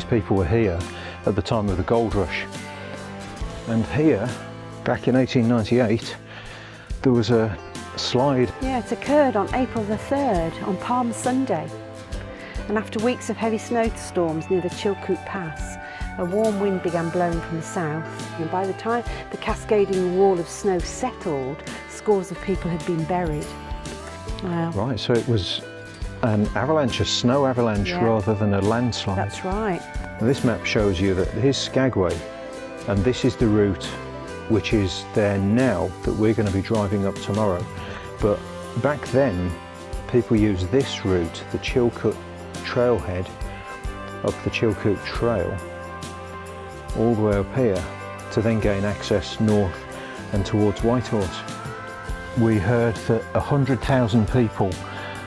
people were here at the time of the gold rush. And here, back in 1898, there was a slide. Yeah, it occurred on April the 3rd, on Palm Sunday. And after weeks of heavy snowstorms near the Chilkoot Pass, a warm wind began blowing from the south. And by the time the cascading wall of snow settled, scores of people had been buried. Wow. Right, so it was an avalanche, a snow avalanche, rather than a landslide. That's right. This map shows you that here's Skagway, and this is the route which is there now that we're going to be driving up tomorrow. But back then, people used this route, the Chilkoot trailhead, up the Chilkoot Trail, all the way up here, to then gain access north and towards Whitehorse. We heard that 100,000 people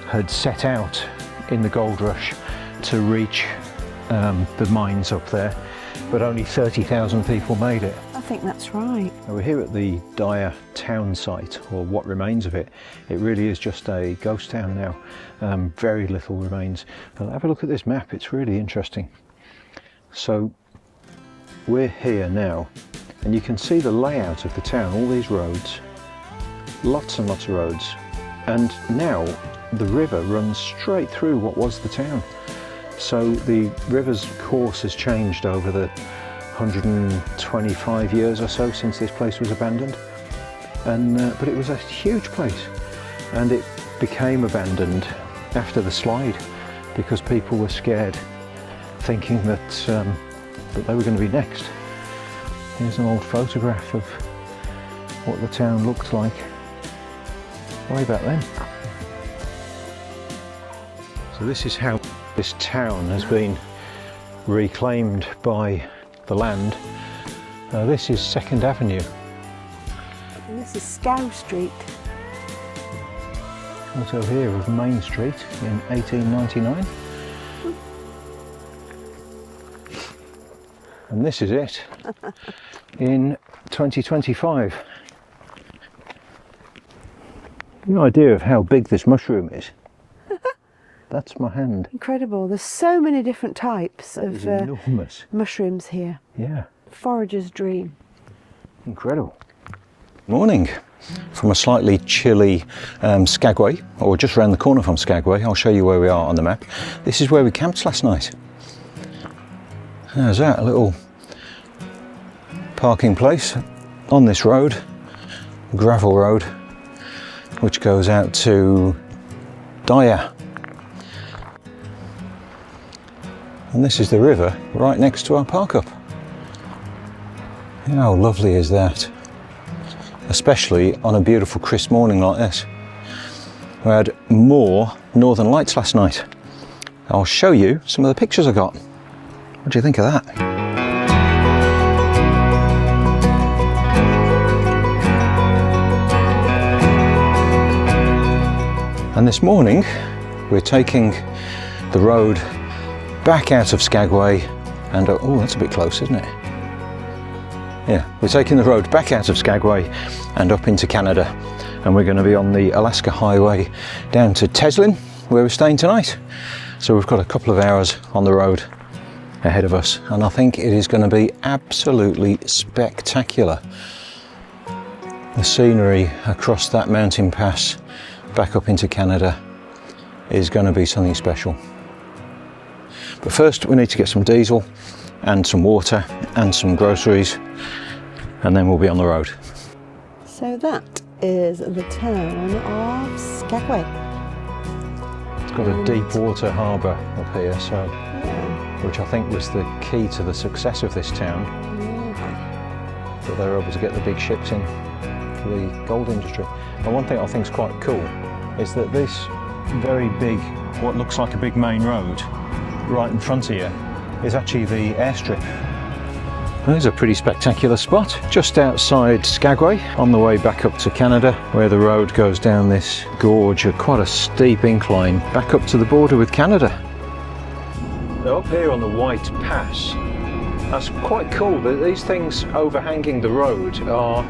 had set out in the gold rush to reach the mines up there, but only 30,000 people made it. I think that's right. Now we're here at the Dyea town site, or what remains of it. It really is just a ghost town now. Very little remains. But have a look at this map, it's really interesting. So we're here now, and you can see the layout of the town, all these roads, lots and lots of roads. And now the river runs straight through what was the town. So the river's course has changed over the 125 years or so since this place was abandoned. And but it was a huge place, and it became abandoned after the slide because people were scared, thinking that that they were going to be next. Here's an old photograph of what the town looked like way back then. So this is how this town has been reclaimed by the land. This is 2nd Avenue. And this is Scow Street. Photo here of Main Street in 1899. And this is it in 2025. The idea of how big this mushroom is. That's my hand. Incredible. There's so many different types of enormous mushrooms here. Yeah. Forager's dream. Incredible. Morning. From a slightly chilly Skagway, or just around the corner from Skagway. I'll show you where we are on the map. This is where we camped last night. There's that, a little parking place on this road, gravel road, which goes out to Dyea. And this is the river right next to our park up. How lovely is that? Especially on a beautiful crisp morning like this. We had more northern lights last night. I'll show you some of the pictures I got. What do you think of that? And this morning we're taking the road back out of Skagway and oh, that's a bit close, isn't it? Yeah, we're taking the road back out of Skagway and up into Canada, and we're going to be on the Alaska Highway down to Teslin, where we're staying tonight. So we've got a couple of hours on the road ahead of us, and I think it is going to be absolutely spectacular. The scenery across that mountain pass back up into Canada is going to be something special. But first we need to get some diesel and some water and some groceries, and then we'll be on the road. So that is the town of Skagway. It's got a deep water harbour up here, so which I think was the key to the success of this town. That they were able to get the big ships in for the gold industry. And one thing I think is quite cool is that this very big, what looks like a big main road right in front of you is actually the airstrip. There's a pretty spectacular spot just outside Skagway on the way back up to Canada, where the road goes down this gorge at quite a steep incline back up to the border with Canada. Now up here on the White Pass, that's quite cool. These things overhanging the road are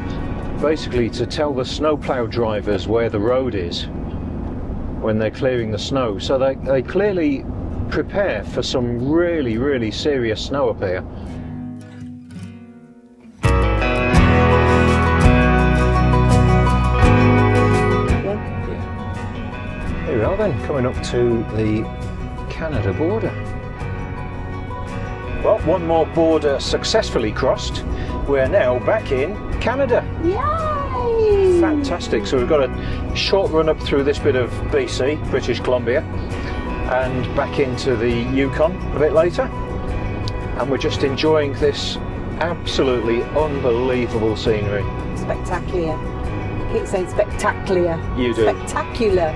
basically to tell the snowplow drivers where the road is when they're clearing the snow. So they clearly prepare for some really, really serious snow up here. Yeah. Here we are then, coming up to the Canada border. Well, one more border successfully crossed. We're now back in Canada. Yay! Fantastic. So we've got a short run up through this bit of BC, British Columbia, and back into the Yukon a bit later. And we're just enjoying this absolutely unbelievable scenery. Spectacular. I keep saying spectacular. You do. Spectacular.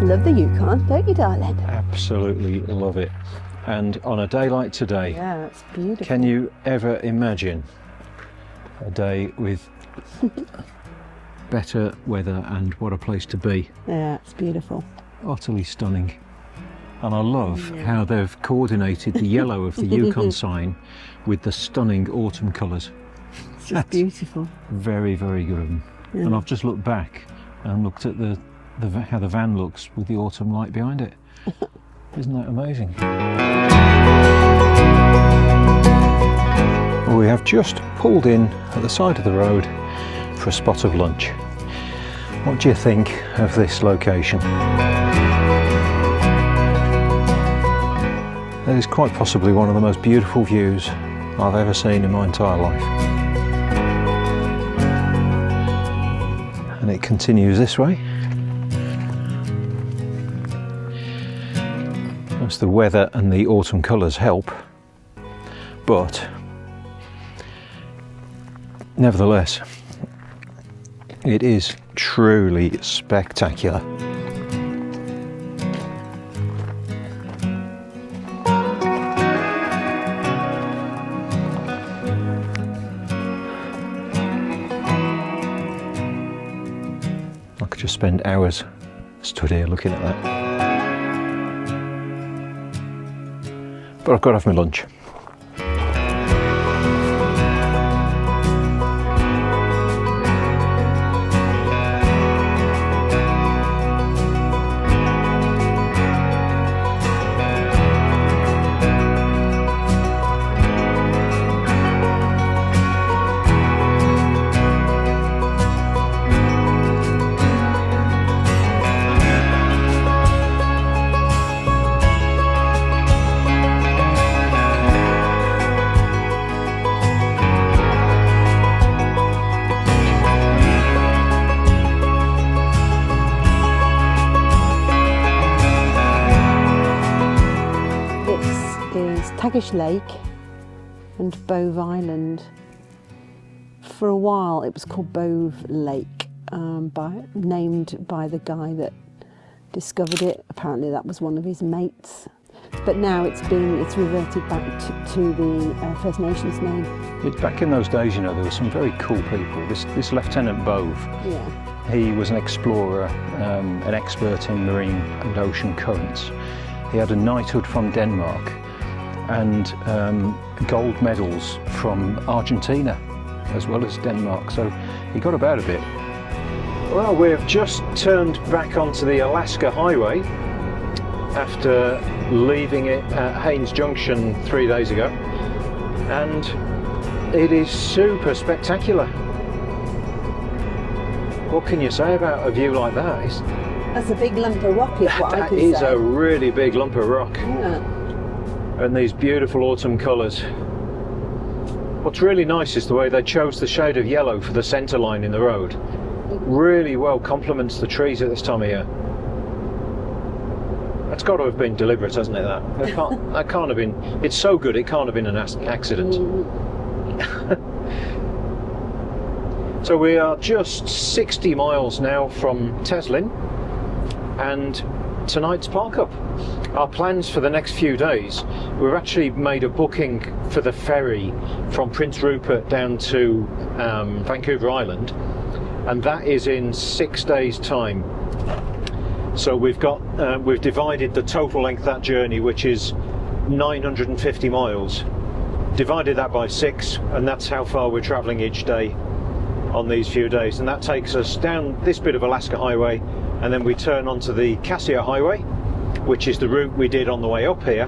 Love the Yukon, don't you, darling? Absolutely love it. And on a day like today, yeah, it's beautiful. Can you ever imagine a day with better weather, and what a place to be? Yeah, it's beautiful. Utterly stunning. And I love how they've coordinated the yellow of the Yukon sign with the stunning autumn colours. It's just beautiful. Very, very good of them. Yeah. And I've just looked back and looked at how the van looks with the autumn light behind it. Isn't that amazing? Well, we have just pulled in at the side of the road for a spot of lunch. What do you think of this location? It is quite possibly one of the most beautiful views I've ever seen in my entire life. And it continues this way. As the weather and the autumn colours help, but nevertheless, it is truly spectacular. I could just spend hours stood here looking at that. But I've got to have my lunch. Lake and Bove Island. For a while it was called Bove Lake, named by the guy that discovered it. Apparently that was one of his mates, but now it's reverted back to the First Nations name. Back in those days, you know, there were some very cool people. This Lieutenant Bove, he was an explorer, an expert in marine and ocean currents. He had a knighthood from Denmark and gold medals from Argentina as well as Denmark, so he got about a bit. Well, we've just turned back onto the Alaska Highway after leaving it at Haines Junction 3 days ago, and it is super spectacular. What can you say about a view like that? That's a big lump of rock, is what I can say. That is a really big lump of rock. Yeah. And these beautiful autumn colours. What's really nice is the way they chose the shade of yellow for the centre line in the road. It really well complements the trees at this time of year. That's got to have been deliberate, hasn't it? That can't have been. It's so good, it can't have been an accident. So we are just 60 miles now from Teslin and tonight's park up. Our plans for the next few days, we've actually made a booking for the ferry from Prince Rupert down to Vancouver Island, and that is in 6 days' time. So we've divided the total length of that journey, which is 950 miles, divided that by 6, and that's how far we're travelling each day on these few days. And that takes us down this bit of Alaska Highway, and then we turn onto the Cassiar Highway, which is the route we did on the way up here.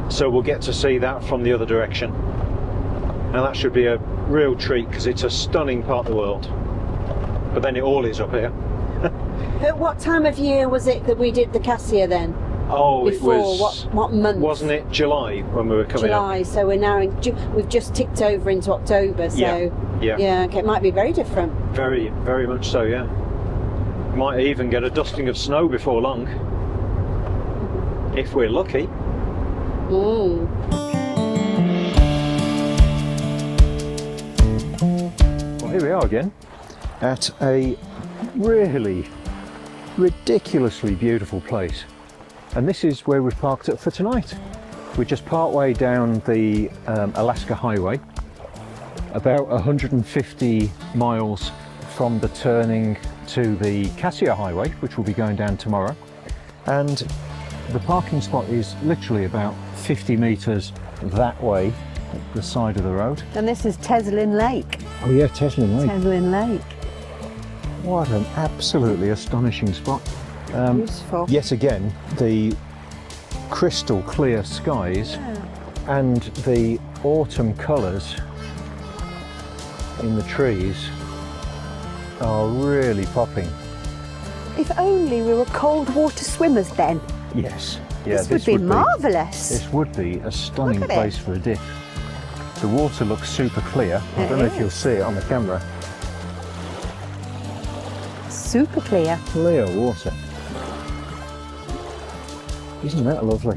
So we'll get to see that from the other direction. And that should be a real treat, because it's a stunning part of the world. But then it all is up here. At what time of year was it that we did the Cassiar then? Oh, before, it was... what month? Wasn't it July when we were coming July, up? so we're now we've just ticked over into October, so... Yeah, okay, it might be very different. Very, very much so, yeah. Might even get a dusting of snow before long. If we're lucky. Mm. Well, here we are again at a really ridiculously beautiful place, and this is where we've parked up for tonight. We're just part way down the Alaska Highway, about 150 miles from the turning to the Cassiar Highway, which we'll be going down tomorrow, and the parking spot is literally about 50 metres that way, the side of the road. And this is Teslin Lake. Oh yeah, Teslin Lake. Teslin Lake. What an absolutely astonishing spot. Beautiful. Yet again, the crystal clear skies and the autumn colours in the trees are really popping. If only we were cold water swimmers then. Yes. Yeah, this would be marvellous. This would be a stunning Look at place it. for a dip. The water looks super clear. I don't know if you'll see it on the camera. Super clear. Clear water. Isn't that lovely?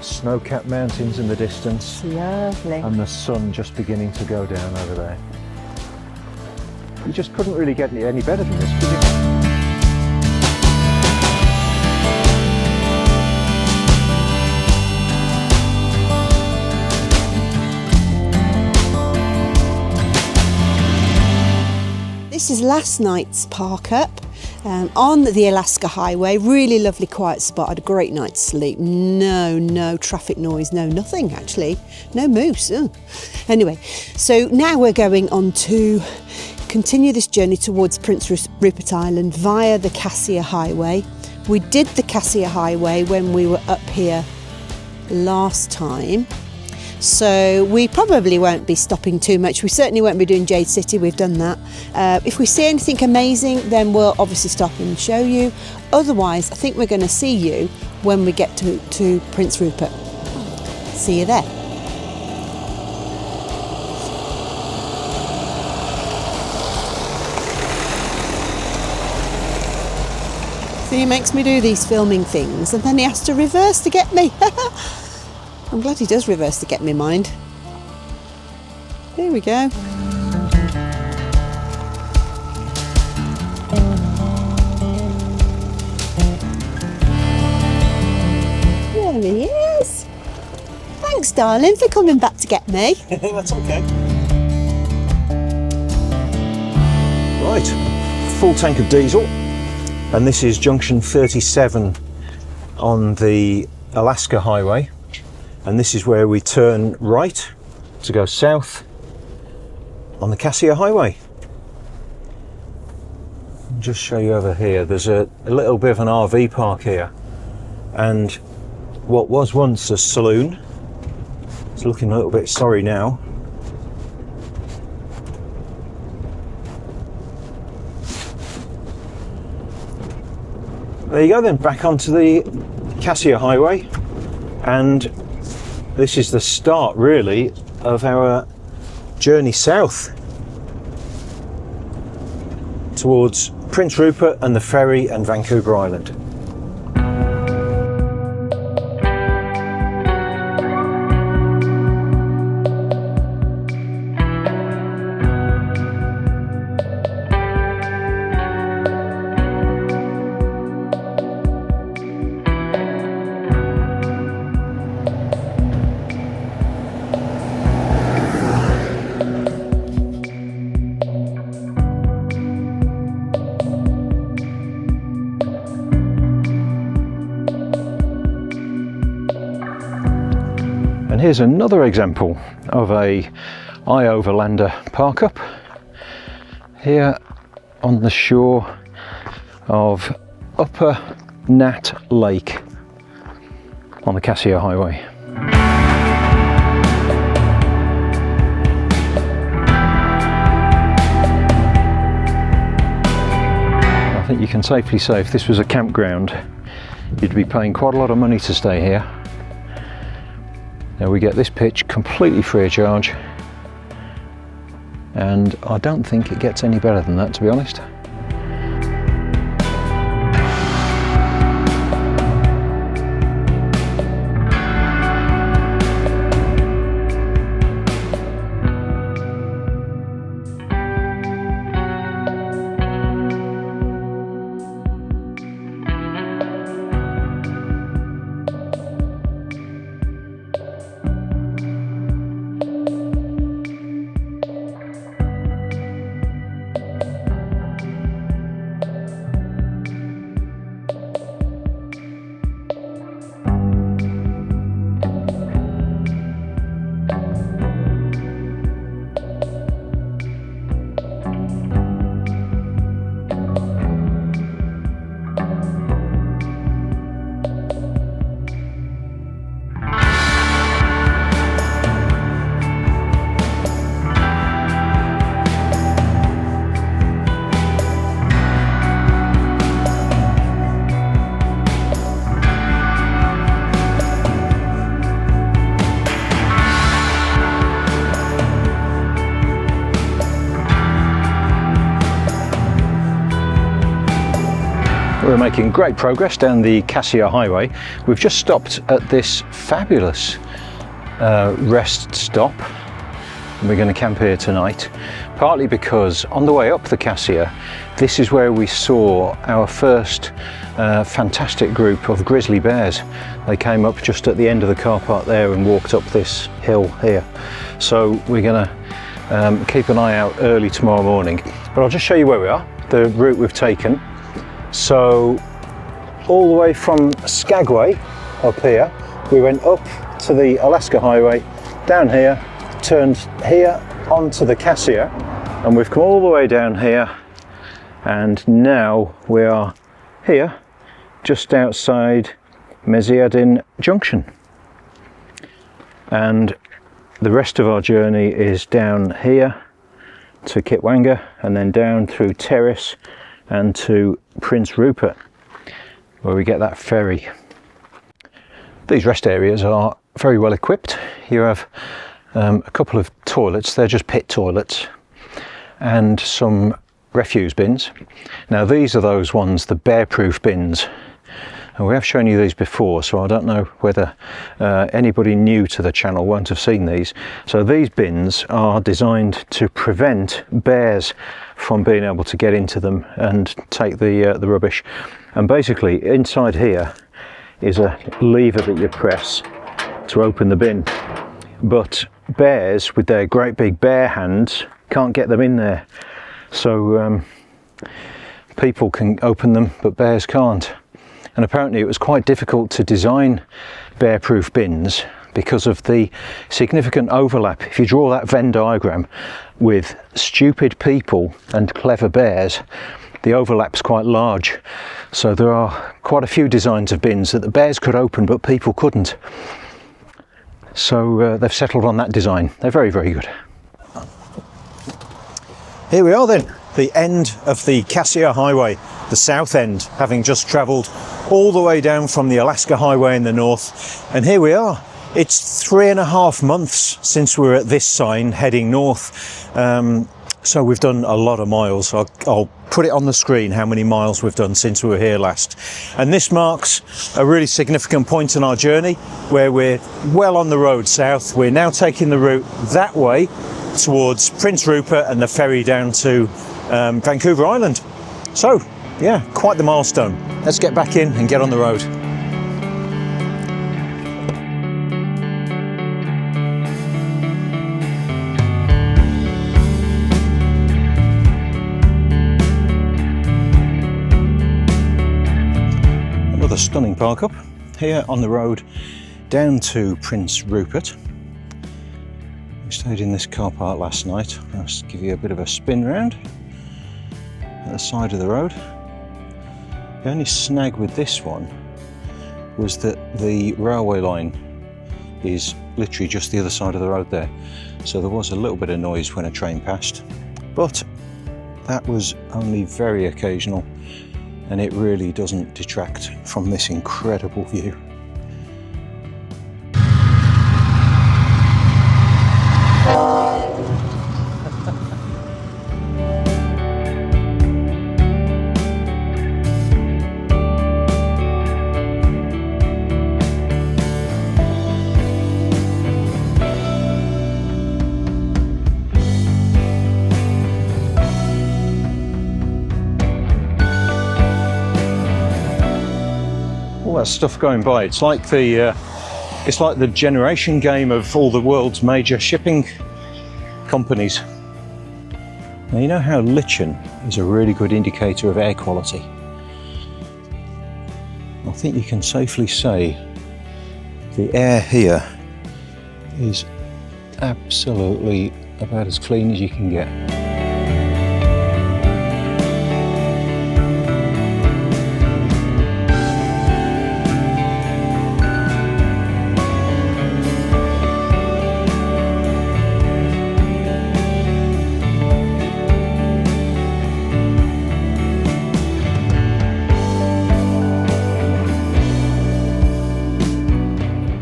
Snow-capped mountains in the distance. Lovely. And the sun just beginning to go down over there. You just couldn't really get any better than this, could you? This is last night's park up on the Alaska Highway. Really lovely quiet spot. Had a great night's sleep. No traffic noise, no nothing actually. No moose. Anyway, so now we're going on to continue this journey towards Prince Rupert Island via the Cassiar Highway. We did the Cassiar Highway when we were up here last time. So we probably won't be stopping too much. We certainly won't be doing Jade City, we've done that. If we see anything amazing, then we'll obviously stop and show you. Otherwise, I think we're going to see you when we get to Prince Rupert. See you there. So he makes me do these filming things and then he has to reverse to get me. I'm glad he does reverse to get me, mind. There we go. There he is. Thanks, darling, for coming back to get me. That's okay. Right, full tank of diesel, and this is junction 37 on the Alaska Highway. And this is where we turn right to go south on the Cassiar Highway. I'll just show you over here. There's a little bit of an RV park here, and what was once a saloon, it's looking a little bit sorry now. There you go then, back onto the Cassiar Highway, and this is the start, really, of our journey south towards Prince Rupert and the ferry and Vancouver Island. And here's another example of a I-overlander park-up here on the shore of Upper Nat Lake on the Cassiar Highway. I think you can safely say if this was a campground, you'd be paying quite a lot of money to stay here. Now we get this pitch completely free of charge, and I don't think it gets any better than that, to be honest. We're making great progress down the Cassiar Highway. We've just stopped at this fabulous rest stop, and we're going to camp here tonight, partly because on the way up the Cassiar, this is where we saw our first fantastic group of grizzly bears. They came up just at the end of the car park there and walked up this hill here. So we're going to keep an eye out early tomorrow morning. But I'll just show you where we are, the route we've taken. So all the way from Skagway up here, we went up to the Alaska Highway, down here, turned here onto the Cassiar, and we've come all the way down here, and now we are here just outside Meziadin Junction, and the rest of our journey is down here to Kitwanga and then down through Terrace and to Prince Rupert, where we get that ferry. These rest areas are very well equipped. You have a couple of toilets, they're just pit toilets, and some refuse bins. Now these are those ones, the bear-proof bins. And we have shown you these before, so I don't know whether anybody new to the channel won't have seen these. So these bins are designed to prevent bears from being able to get into them and take the rubbish. And basically inside here is a lever that you press to open the bin. But bears with their great big bare hands can't get them in there. So people can open them, but bears can't. And apparently it was quite difficult to design bear-proof bins because of the significant overlap. If you draw that Venn diagram with stupid people and clever bears, the overlap's quite large. So there are quite a few designs of bins that the bears could open but people couldn't. So they've settled on that design. They're very, very good. Here we are then, the end of the Cassiar Highway, the south end, having just travelled all the way down from the Alaska Highway in the north. And here we are. It's 3.5 months since we were at this sign heading north. So we've done a lot of miles. I'll put it on the screen how many miles we've done since we were here last. And this marks a really significant point in our journey where we're well on the road south. We're now taking the route that way towards Prince Rupert and the ferry down to Vancouver Island. So yeah, quite the milestone. Let's get back in and get on the road. Another stunning park up here on the road down to Prince Rupert. We stayed in this car park last night. I'll just give you a bit of a spin round at the side of the road. The only snag with this one was that the railway line is literally just the other side of the road there. So there was a little bit of noise when a train passed, but that was only very occasional, and it really doesn't detract from this incredible view. All that stuff going by, it's like the generation game of all the world's major shipping companies. Now, you know how lichen is a really good indicator of air quality? I think you can safely say the air here is absolutely about as clean as you can get.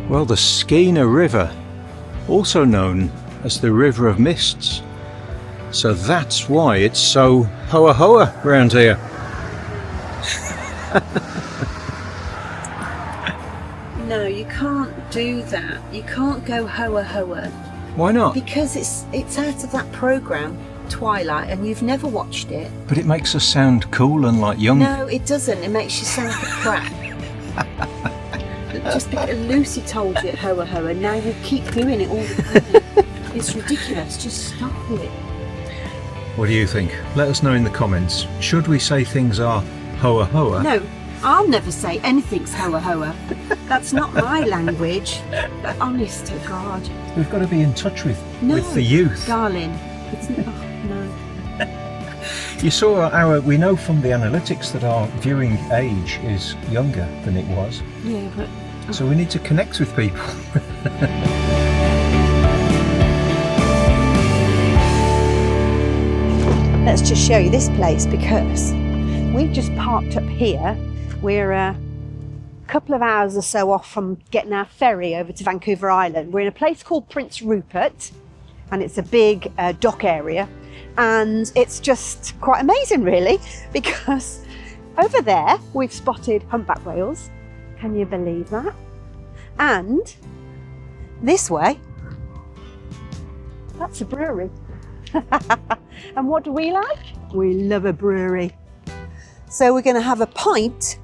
Well, the Skeena River, also known as the River of Mists. So that's why it's so hoa hoa round here. No, you can't do that. You can't go hoa hoa. Why not? Because it's out of that programme, Twilight, and you've never watched it. But it makes us sound cool and like young. No, it doesn't. It makes you sound like crap. Just because Lucy told you hoa hoa, now you keep doing it all the time. It's ridiculous. Just stop it. What do you think? Let us know in the comments. Should we say things are hoa hoa? No, I'll never say anything's hoa hoa. That's not my language. But honest to God. We've got to be in touch with the youth. Darling. It's not, no. You saw we know from the analytics that our viewing age is younger than it was. Yeah, but... So we need to connect with people. Let's just show you this place because we've just parked up here. We're a couple of hours or so off from getting our ferry over to Vancouver Island. We're in a place called Prince Rupert, and it's a big dock area, and it's just quite amazing really, because over there we've spotted humpback whales. Can you believe that? And this way, that's a brewery. And what do we like? We love a brewery. So we're going to have a pint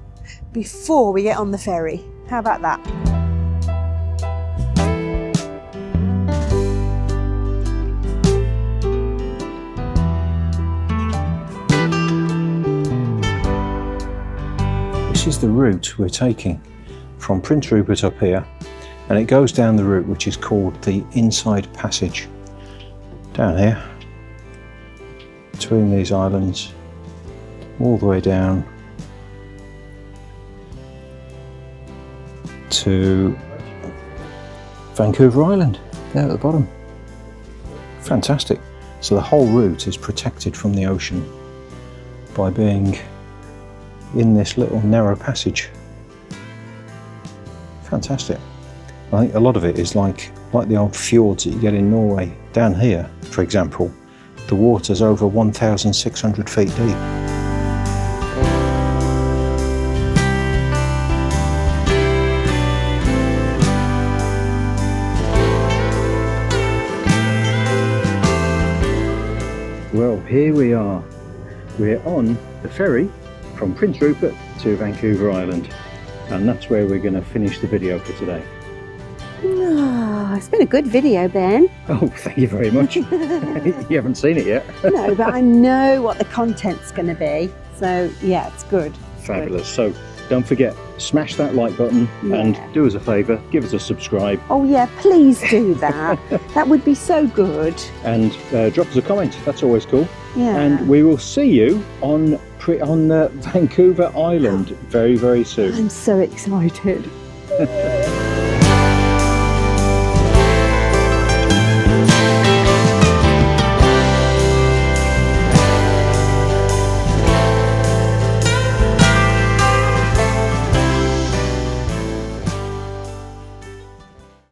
before we get on the ferry. How about that? This is the route we're taking from Prince Rupert up here, and it goes down the route which is called the Inside Passage. Down here, between these islands, all the way down to Vancouver Island, there at the bottom. Fantastic. So the whole route is protected from the ocean by being in this little narrow passage. Fantastic. I think a lot of it is like the old fjords that you get in Norway. Down here, for example, the water's over 1,600 feet deep. Well, here we are. We're on the ferry from Prince Rupert to Vancouver Island, and that's where we're going to finish the video for today. Oh, it's been a good video, Ben. Oh, thank you very much. You haven't seen it yet. No, but I know what the content's going to be, so yeah, it's good. Fabulous. So don't forget, smash that like button and Yeah. do us a favour, give us a subscribe Oh yeah, please do that. That would be so good. and drop us a comment. That's always cool. Yeah. And we will see you on Vancouver Island very, very soon. I'm so excited.